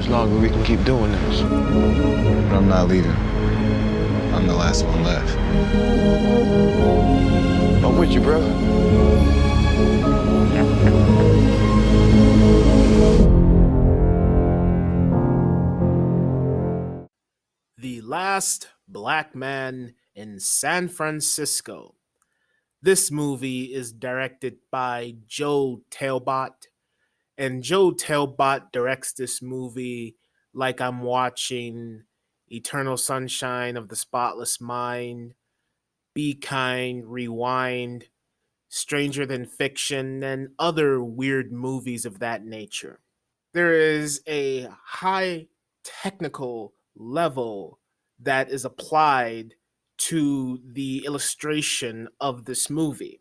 much longer we can keep doing this. But I'm not leaving. I'm the last one left. I'm with you, bro. The Last Black Man in San Francisco. This movie is directed by Joe Talbot, and Joe Talbot directs this movie like I'm watching Eternal Sunshine of the Spotless Mind, Be Kind, Rewind, Stranger Than Fiction, and other weird movies of that nature. There is a high technical level that is applied to the illustration of this movie.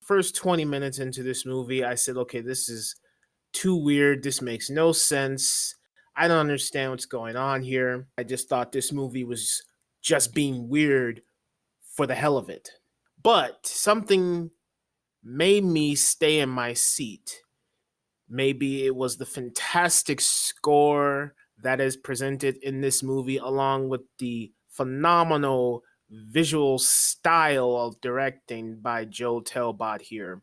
First 20 minutes into this movie, I said, okay, this is too weird. This makes no sense. I don't understand what's going on here. I just thought this movie was just being weird for the hell of it. But something made me stay in my seat. Maybe it was the fantastic score that is presented in this movie, along with the phenomenal visual style of directing by Joe Talbot here.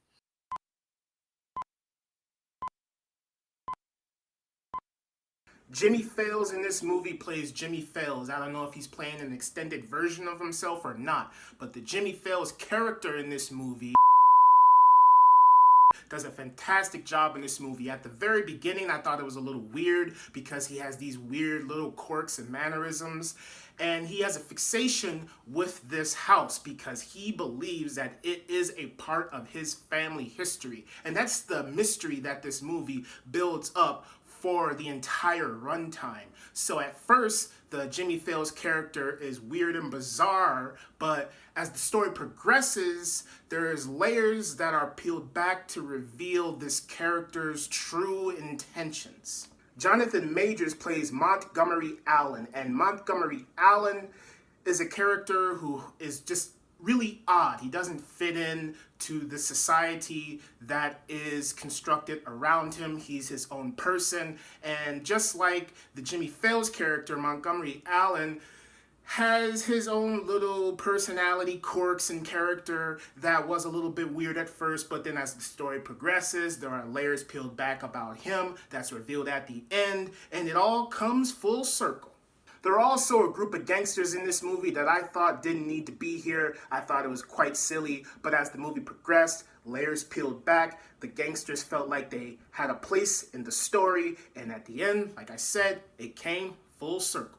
Jimmy Fails in this movie plays Jimmy Fails. I don't know if he's playing an extended version of himself or not, but the Jimmy Fails character in this movie does a fantastic job in this movie. At the very beginning, I thought it was a little weird because he has these weird little quirks and mannerisms, and he has a fixation with this house because he believes that it is a part of his family history. And that's the mystery that this movie builds up for the entire runtime. So at first, the Jimmy Fails character is weird and bizarre, but as the story progresses, there's layers that are peeled back to reveal this character's true intentions. Jonathan Majors plays Montgomery Allen, and Montgomery Allen is a character who is just really odd. He doesn't fit in to the society that is constructed around him. He's his own person. And just like the Jimmy Fails character, Montgomery Allen has his own little personality, quirks, and character that was a little bit weird at first, but then as the story progresses, there are layers peeled back about him that's revealed at the end, and it all comes full circle. There are also a group of gangsters in this movie that I thought didn't need to be here. I thought it was quite silly, but as the movie progressed, layers peeled back, the gangsters felt like they had a place in the story, and at the end, like I said, it came full circle.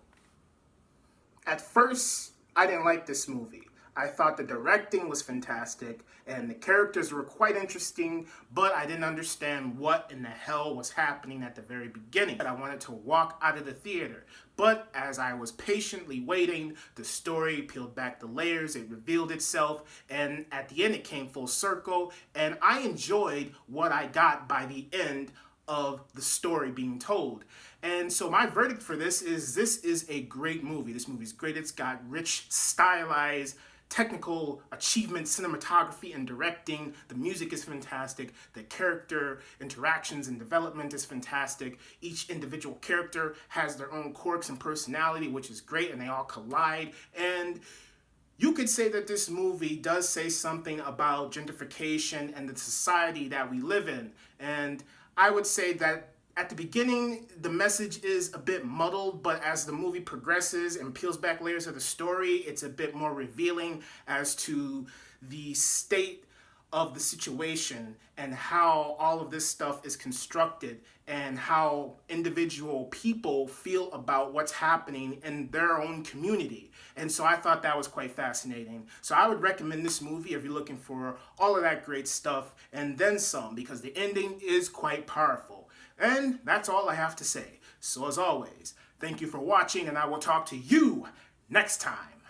At first, I didn't like this movie. I thought the directing was fantastic and the characters were quite interesting, but I didn't understand what in the hell was happening at the very beginning. I wanted to walk out of the theater, but as I was patiently waiting, the story peeled back the layers, it revealed itself, and at the end it came full circle, and I enjoyed what I got by the end of the story being told. And so my verdict for this is a great movie. This movie's great. It's got rich, stylized, technical achievement, cinematography, and directing. The music is fantastic. The character interactions and development is fantastic. Each individual character has their own quirks and personality, which is great, and they all collide. And you could say that this movie does say something about gentrification and the society that we live in. And I would say that at the beginning, the message is a bit muddled, but as the movie progresses and peels back layers of the story, it's a bit more revealing as to the state of the situation and how all of this stuff is constructed and how individual people feel about what's happening in their own community. And so I thought that was quite fascinating. So I would recommend this movie if you're looking for all of that great stuff and then some, because the ending is quite powerful. And that's all I have to say. So as always, thank you for watching, and I will talk to you next time.